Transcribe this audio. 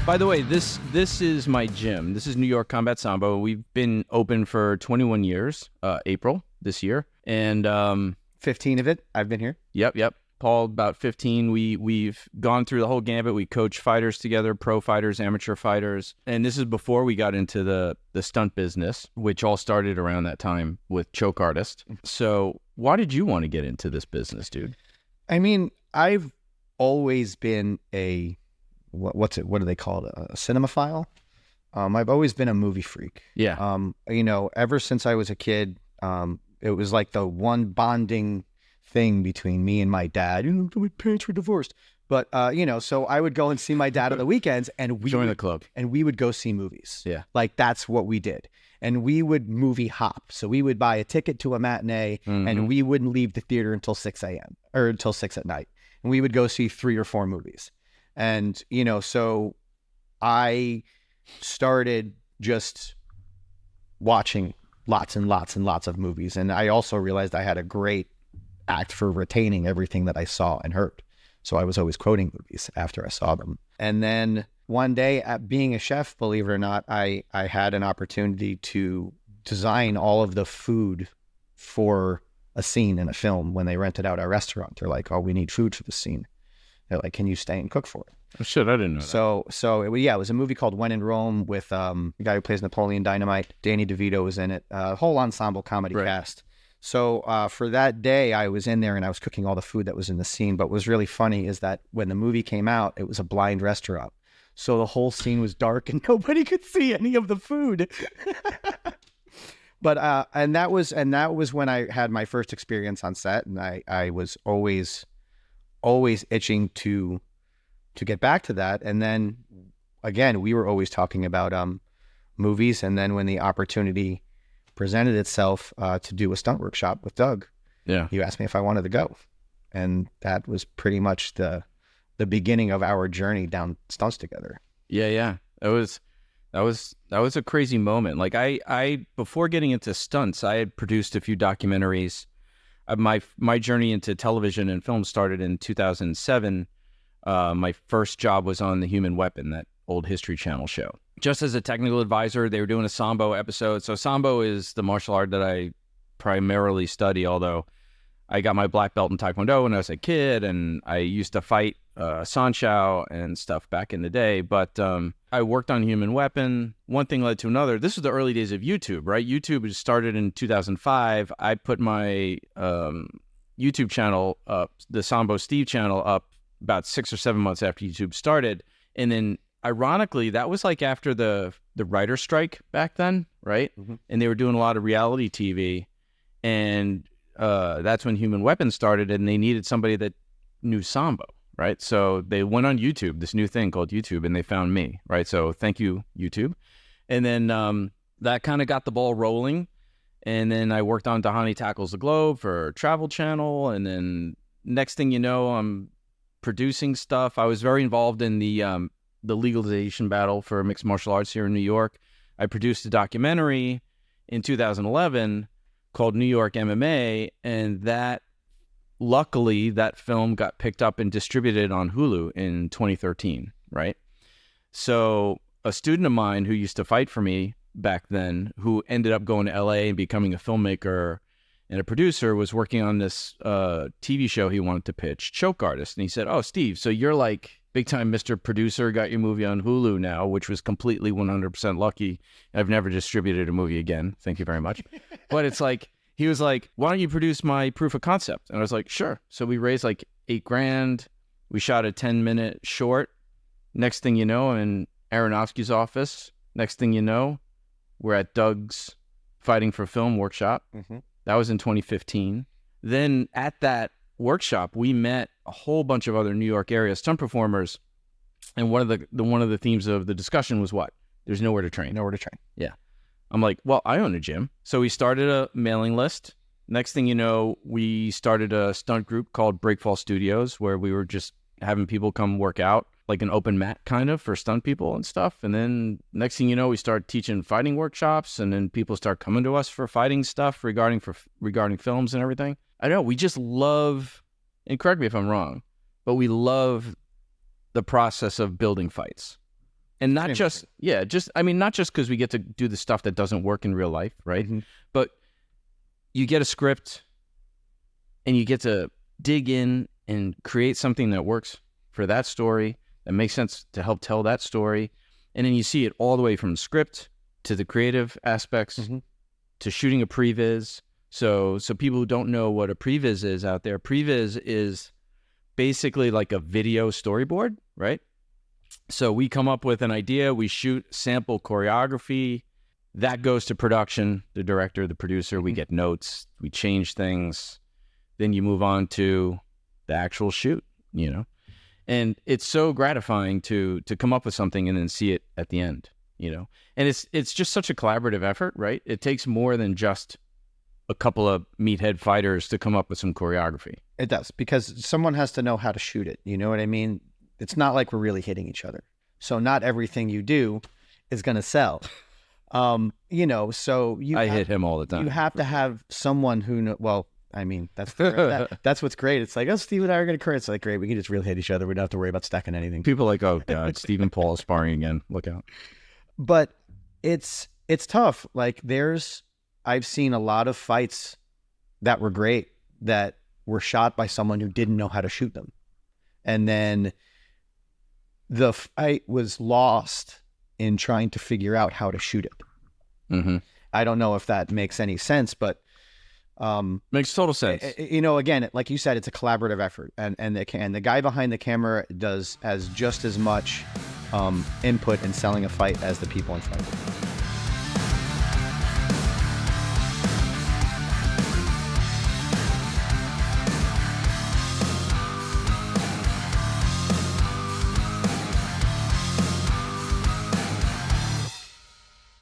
By the way, this is my gym. This is New York Combat Sambo. We've been open for 21 years, April this year. And 15 of it, I've been here. Yep. Paul, about 15. We've gone through the whole gambit. We coach fighters together, pro fighters, amateur fighters. And this is before we got into the stunt business, which all started around that time with Choke Artist. So why did you want to get into this business, dude? I mean, I've always been a... what do they call it? A cinemaphile. I've always been a movie freak. Yeah. Ever since I was a kid, it was like the one bonding thing between me and my dad. My parents were divorced, but so I would go and see my dad on the weekends, and we join the club, and we would go see movies. Yeah. Like that's what we did, and we would movie hop. So we would buy a ticket to a matinee, and we wouldn't leave the theater until 6 a.m. or until 6 at night, and we would go see 3 or 4 movies. And, so I started just watching lots and lots and lots of movies. And I also realized I had a great act for retaining everything that I saw and heard. So I was always quoting movies after I saw them. And then one day, being a chef, believe it or not, I had an opportunity to design all of the food for a scene in a film. When they rented out our restaurant, they're like, oh, we need food for the scene. They're like, can you stay and cook for it? Oh, shit, I didn't know that. So it was a movie called When in Rome with the guy who plays Napoleon Dynamite. Danny DeVito was in it. Whole ensemble comedy cast. So for that day, I was in there and I was cooking all the food that was in the scene. But what was really funny is that when the movie came out, it was a blind restaurant. So the whole scene was dark and nobody could see any of the food. But and that was when I had my first experience on set, and I was always itching to get back to that. And then again, we were always talking about movies. And then when the opportunity presented itself to do a stunt workshop with Doug, he asked me if I wanted to go. And that was pretty much the beginning of our journey down stunts together. Yeah. That was a crazy moment. Like I before getting into stunts, I had produced a few documentaries. My journey into television and film started in 2007. My first job was on The Human Weapon, that old History Channel show. Just as a technical advisor, they were doing a Sambo episode. So Sambo is the martial art that I primarily study, although I got my black belt in Taekwondo when I was a kid, and I used to fight Sanshao and stuff back in the day. But I worked on Human Weapon. One thing led to another. This was the early days of YouTube, right? YouTube started in 2005. I put my YouTube channel up, the Sambo Steve channel, up about 6 or 7 months after YouTube started. And then ironically, that was like after the writer's strike back then, right? And they were doing a lot of reality TV. And that's when Human Weapon started, and they needed somebody that knew Sambo, right? So they went on YouTube, this new thing called YouTube, and they found me, right? So thank you, YouTube. And then that kind of got the ball rolling. And then I worked on Tahani Tackles the Globe for Travel Channel. And then next thing you know, I'm producing stuff. I was very involved in the legalization battle for mixed martial arts here in New York. I produced a documentary in 2011 called New York MMA, and luckily that film got picked up and distributed on Hulu in 2013, right? So a student of mine who used to fight for me back then, who ended up going to LA and becoming a filmmaker and a producer, was working on this TV show he wanted to pitch, Choke Artist. And he said, oh, Steve, so you're like big time Mr. Producer, got your movie on Hulu now, which was completely 100% lucky. I've never distributed a movie again. Thank you very much. But it's like, he was like, why don't you produce my proof of concept? And I was like, sure. So we raised like $8,000. We shot a 10-minute short. Next thing you know, I'm in Aronofsky's office. Next thing you know, we're at Doug's Fighting for Film workshop. That was in 2015. Then at that workshop, we met a whole bunch of other New York area stunt performers. And one of the themes of the discussion was what? There's nowhere to train. Nowhere to train. Yeah. I'm like, well, I own a gym. So we started a mailing list. Next thing you know, we started a stunt group called Breakfall Studios, where we were just having people come work out, like an open mat kind of for stunt people and stuff. And then next thing you know, we start teaching fighting workshops, and then people start coming to us for fighting stuff regarding films and everything. I don't know. We just love, and correct me if I'm wrong, but we love the process of building fights. And not just, not just because we get to do the stuff that doesn't work in real life, right? Mm-hmm. But you get a script and you get to dig in and create something that works for that story, that makes sense to help tell that story. And then you see it all the way from script to the creative aspects to shooting a previs. So people who don't know what a previs is out there, previs is basically like a video storyboard, right? So we come up with an idea, we shoot sample choreography, that goes to production, the director, the producer, we get notes, we change things, then you move on to the actual shoot, you know? And it's so gratifying to come up with something and then see it at the end, you know? And it's just such a collaborative effort, right? It takes more than just a couple of meathead fighters to come up with some choreography. It does, because someone has to know how to shoot it. You know what I mean? It's not like we're really hitting each other. So not everything you do is going to sell. You know, so I hit him all the time. You have to have someone who know, well, I mean, that's what's great. It's like, oh, Steve and I are going to curse. It's like, great, we can just really hit each other. We don't have to worry about stacking anything. People are like, oh God, Steve and Paul is sparring again. Look out. But it's tough. Like I've seen a lot of fights that were great that were shot by someone who didn't know how to shoot them. And then the fight was lost in trying to figure out how to shoot it. Mm-hmm. I don't know if that makes any sense, but makes total sense. You know, again, like you said, it's a collaborative effort, and the guy behind the camera has just as much input in selling a fight as the people in front of it.